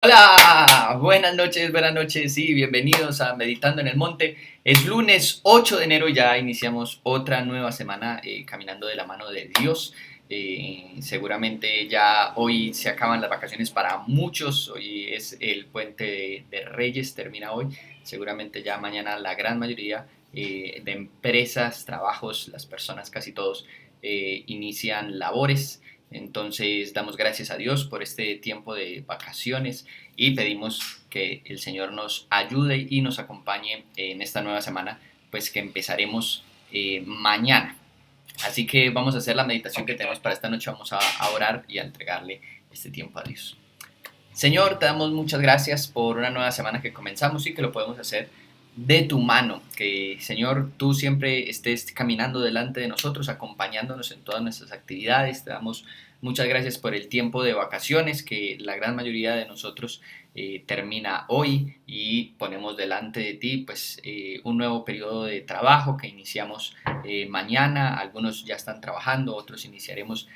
Hola, buenas noches y bienvenidos a Meditando en el Monte. Es lunes 8 de enero, ya iniciamos otra nueva semana caminando de la mano de Dios. Seguramente ya hoy se acaban las vacaciones para muchos, hoy es el puente de Reyes, termina hoy. Seguramente ya mañana la gran mayoría de empresas, trabajos, las personas casi todos inician labores. Entonces damos gracias a Dios por este tiempo de vacaciones y pedimos que el Señor nos ayude y nos acompañe en esta nueva semana, pues que empezaremos mañana. Así que vamos a hacer la meditación que tenemos para esta noche, vamos a orar y a entregarle este tiempo a Dios. Señor, te damos muchas gracias por una nueva semana que comenzamos y que lo podemos hacer de tu mano. Que, Señor, tú siempre estés caminando delante de nosotros, acompañándonos en todas nuestras actividades. Te damos muchas gracias por el tiempo de vacaciones que la gran mayoría de nosotros termina hoy y ponemos delante de ti pues un nuevo periodo de trabajo que iniciamos mañana. Algunos ya están trabajando, otros iniciaremos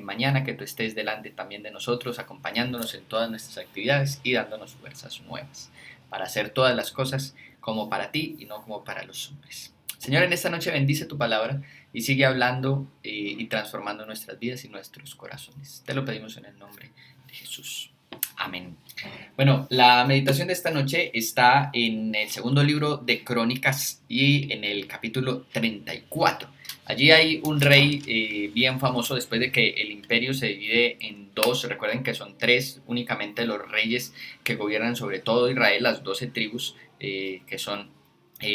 mañana, que tú estés delante también de nosotros, acompañándonos en todas nuestras actividades y dándonos fuerzas nuevas para hacer todas las cosas como para ti y no como para los hombres. Señor, en esta noche bendice tu palabra y sigue hablando y transformando nuestras vidas y nuestros corazones. Te lo pedimos en el nombre de Jesús. Amén. Bueno, la meditación de esta noche está en el segundo libro de Crónicas y en el capítulo 34. Allí hay un rey bien famoso después de que el imperio se divide en dos. Recuerden que son tres únicamente los reyes que gobiernan sobre todo Israel, las 12 tribus que son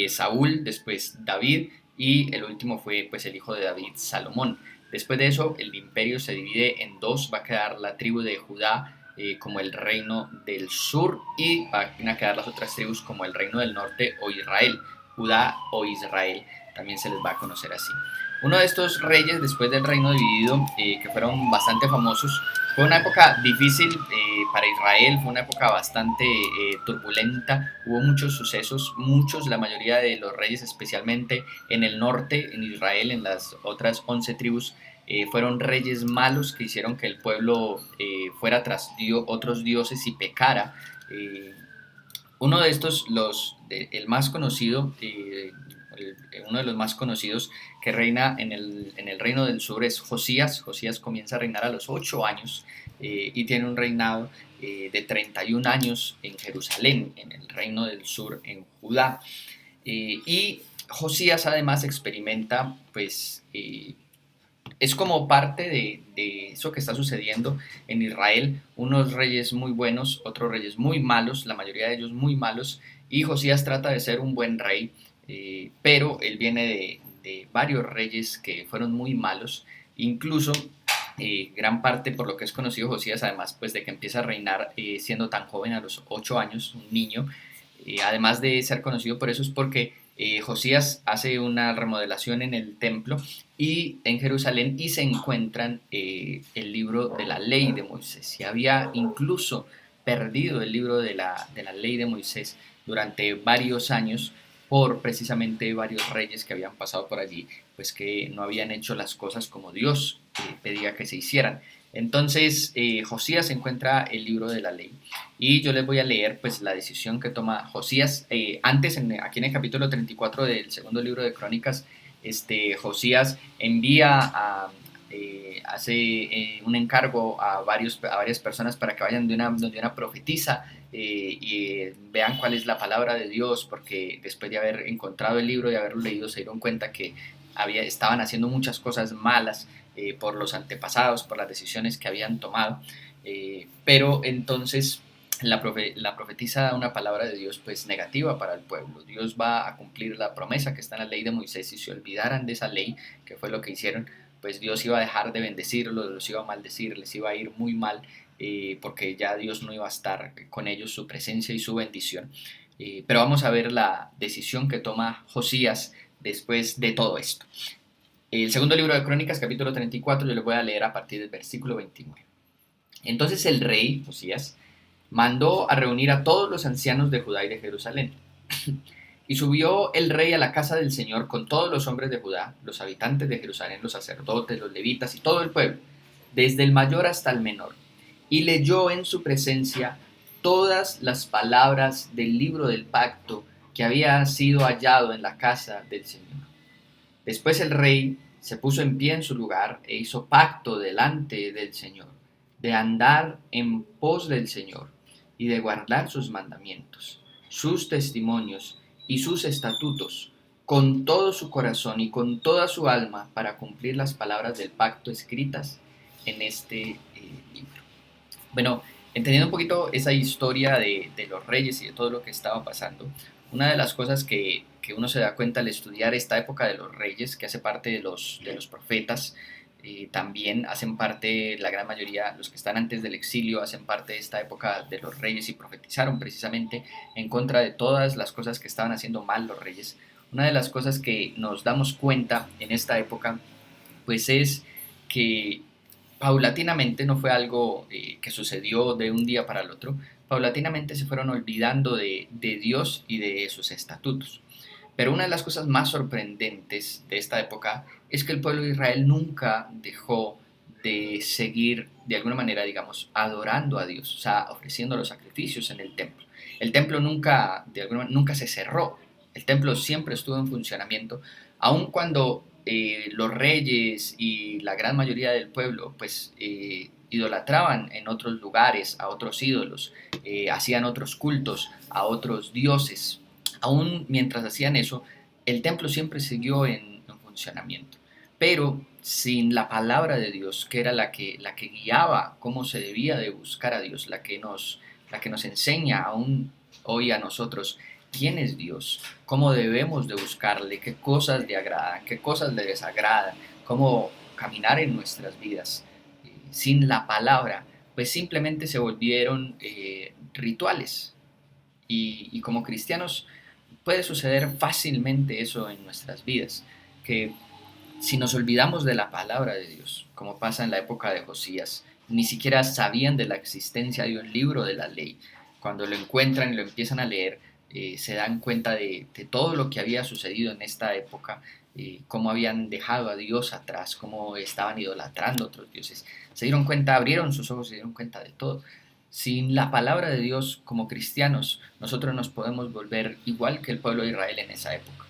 Saúl, después David y el último fue pues el hijo de David, Salomón. Después de eso el imperio se divide en dos, va a quedar la tribu de Judá como el reino del sur y van a quedar las otras tribus como el reino del norte o Israel, Judá o Israel, también se les va a conocer así. Uno de estos reyes después del reino dividido, que fueron bastante famosos, fue una época difícil para Israel, fue una época bastante turbulenta, hubo muchos sucesos, muchos, la mayoría de los reyes, especialmente en el norte, en Israel, en las otras 11 tribus, fueron reyes malos que hicieron que el pueblo fuera tras otros dioses y pecara. Uno de estos, el más conocido, uno de los más conocidos que reina en el reino del sur es Josías. Josías comienza a reinar a los 8 años y tiene un reinado de 31 años en Jerusalén, en el reino del sur, en Judá. Y Josías además experimenta pues es como parte de eso que está sucediendo en Israel, unos reyes muy buenos, otros reyes muy malos, la mayoría de ellos muy malos, y Josías trata de ser un buen rey, pero él viene de varios reyes que fueron muy malos, incluso gran parte por lo que es conocido Josías, además pues de que empieza a reinar siendo tan joven a los 8 años, un niño, además de ser conocido por eso es porque Josías hace una remodelación en el templo y en Jerusalén y se encuentran el libro de la ley de Moisés. Se había incluso perdido el libro de la ley de Moisés durante varios años por precisamente varios reyes que habían pasado por allí, pues que no habían hecho las cosas como Dios pedía que se hicieran. Entonces Josías encuentra el libro de la ley y yo les voy a leer pues la decisión que toma Josías. Antes, aquí en el capítulo 34 del segundo libro de Crónicas, Josías envía hace un encargo a varias personas para que vayan donde una profetisa y vean cuál es la palabra de Dios, porque después de haber encontrado el libro y haberlo leído se dieron cuenta que estaban haciendo muchas cosas malas por los antepasados, por las decisiones que habían tomado, pero entonces la profetisa da una palabra de Dios pues negativa para el pueblo. Dios va a cumplir la promesa que está en la ley de Moisés. Si se olvidaran de esa ley, que fue lo que hicieron, pues Dios iba a dejar de bendecirlos, los iba a maldecir, les iba a ir muy mal, porque ya Dios no iba a estar con ellos, su presencia y su bendición. Pero vamos a ver la decisión que toma Josías después de todo esto. El segundo libro de Crónicas, capítulo 34, yo les voy a leer a partir del versículo 29. Entonces el rey Josías mandó a reunir a todos los ancianos de Judá y de Jerusalén. Y subió el rey a la casa del Señor con todos los hombres de Judá, los habitantes de Jerusalén, los sacerdotes, los levitas y todo el pueblo, desde el mayor hasta el menor, y leyó en su presencia todas las palabras del libro del pacto que había sido hallado en la casa del Señor. Después el rey se puso en pie en su lugar e hizo pacto delante del Señor, de andar en pos del Señor y de guardar sus mandamientos, sus testimonios y sus estatutos, con todo su corazón y con toda su alma, para cumplir las palabras del pacto escritas en este libro. Bueno, entendiendo un poquito esa historia de los reyes y de todo lo que estaba pasando, una de las cosas que uno se da cuenta al estudiar esta época de los reyes, que hace parte de los profetas, también hacen parte, la gran mayoría, los que están antes del exilio, hacen parte de esta época de los reyes y profetizaron precisamente en contra de todas las cosas que estaban haciendo mal los reyes. Una de las cosas que nos damos cuenta en esta época, pues es que paulatinamente, no fue algo que sucedió de un día para el otro, paulatinamente se fueron olvidando de Dios y de sus estatutos. Pero una de las cosas más sorprendentes de esta época es que el pueblo de Israel nunca dejó de seguir, de alguna manera, digamos, adorando a Dios, o sea, ofreciendo los sacrificios en el templo. El templo nunca, de alguna manera, nunca se cerró, el templo siempre estuvo en funcionamiento, aun cuando los reyes y la gran mayoría del pueblo, pues, idolatraban en otros lugares a otros ídolos, hacían otros cultos a otros dioses. Aún mientras hacían eso, el templo siempre siguió en funcionamiento, pero sin la palabra de Dios, que era la que guiaba cómo se debía de buscar a Dios, la que nos enseña aún hoy a nosotros quién es Dios, cómo debemos de buscarle, qué cosas le agradan, qué cosas le desagradan, cómo caminar en nuestras vidas. Sin la palabra, pues simplemente se volvieron rituales. Y como cristianos puede suceder fácilmente eso en nuestras vidas, que si nos olvidamos de la palabra de Dios, como pasa en la época de Josías, ni siquiera sabían de la existencia de un libro de la ley. Cuando lo encuentran y lo empiezan a leer, se dan cuenta de todo lo que había sucedido en esta época, cómo habían dejado a Dios atrás, cómo estaban idolatrando a otros dioses. Se dieron cuenta, abrieron sus ojos y se dieron cuenta de todo. Sin la palabra de Dios, como cristianos, nosotros nos podemos volver igual que el pueblo de Israel en esa época.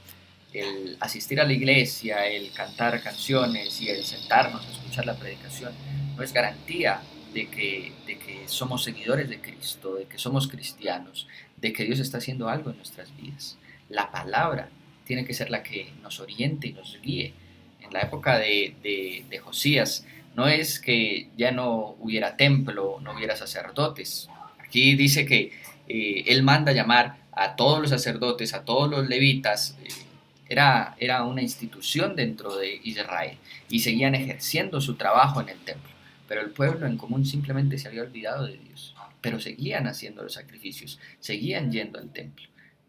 El asistir a la iglesia, el cantar canciones y el sentarnos a escuchar la predicación no es garantía de que somos seguidores de Cristo, de que somos cristianos, de que Dios está haciendo algo en nuestras vidas. La palabra tiene que ser la que nos oriente y nos guíe. En la época de Josías, no es que ya no hubiera templo, no hubiera sacerdotes. Aquí dice que él manda llamar a todos los sacerdotes, a todos los levitas. Era una institución dentro de Israel y seguían ejerciendo su trabajo en el templo. Pero el pueblo en común simplemente se había olvidado de Dios. Pero seguían haciendo los sacrificios, seguían yendo al templo.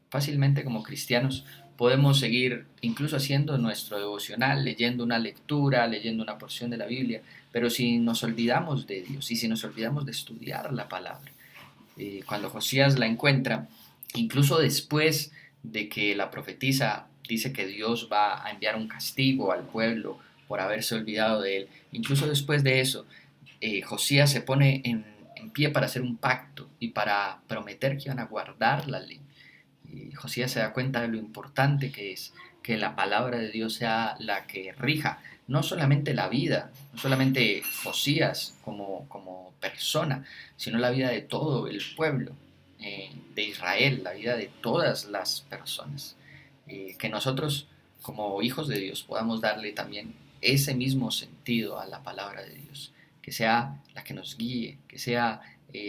Fácilmente como cristianos podemos seguir incluso haciendo nuestro devocional, leyendo una lectura, leyendo una porción de la Biblia, pero si nos olvidamos de Dios y si nos olvidamos de estudiar la palabra, cuando Josías la encuentra, incluso después de que la profetisa dice que Dios va a enviar un castigo al pueblo por haberse olvidado de él, incluso después de eso, Josías se pone en pie para hacer un pacto y para prometer que iban a guardar la ley. Josías se da cuenta de lo importante que es que la palabra de Dios sea la que rija no solamente la vida, no solamente Josías como persona, sino la vida de todo el pueblo de Israel, la vida de todas las personas. Que nosotros como hijos de Dios podamos darle también ese mismo sentido a la palabra de Dios, que sea la que nos guíe, que sea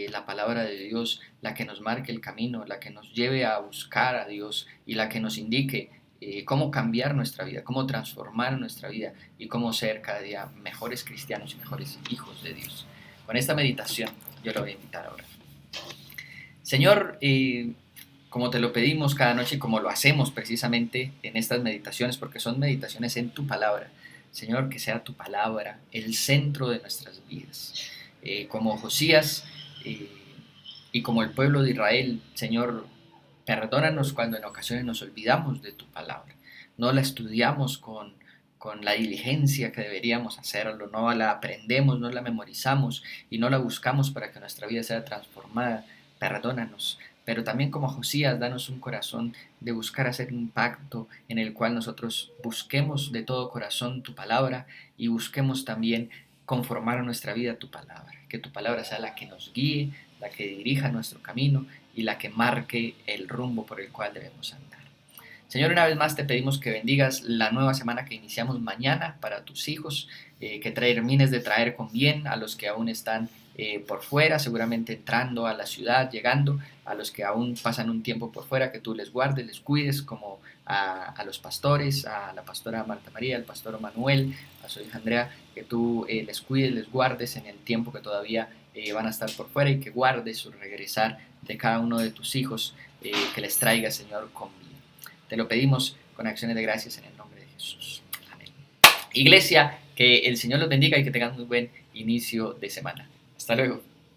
la palabra de Dios la que nos marque el camino, la que nos lleve a buscar a Dios y la que nos indique cómo cambiar nuestra vida, cómo transformar nuestra vida y cómo ser cada día mejores cristianos y mejores hijos de Dios. Con esta meditación yo lo voy a invitar ahora. Señor, como te lo pedimos cada noche y como lo hacemos precisamente en estas meditaciones, porque son meditaciones en tu palabra, Señor, que sea tu palabra el centro de nuestras vidas. Como Josías y como el pueblo de Israel, Señor, perdónanos cuando en ocasiones nos olvidamos de tu palabra, no la estudiamos con la diligencia que deberíamos hacerlo, no la aprendemos, no la memorizamos y no la buscamos para que nuestra vida sea transformada perdónanos, pero también como Josías, danos un corazón de buscar hacer un pacto en el cual nosotros busquemos de todo corazón tu palabra y busquemos también conformar nuestra vida a tu palabra, que tu palabra sea la que nos guíe, la que dirija nuestro camino y la que marque el rumbo por el cual debemos andar. Señor, una vez más te pedimos que bendigas la nueva semana que iniciamos mañana para tus hijos, que termines de traer con bien a los que aún están por fuera, seguramente entrando a la ciudad, llegando, a los que aún pasan un tiempo por fuera, que tú les guardes, les cuides, como a los pastores, a la pastora Marta María, al pastor Manuel, a su hija Andrea, que tú les cuides, les guardes en el tiempo que todavía van a estar por fuera y que guardes su regresar de cada uno de tus hijos, que les traiga, Señor, con bien. Te lo pedimos con acciones de gracias en el nombre de Jesús. Amén. Iglesia, que el Señor los bendiga y que tengan muy buen inicio de semana. Hasta luego.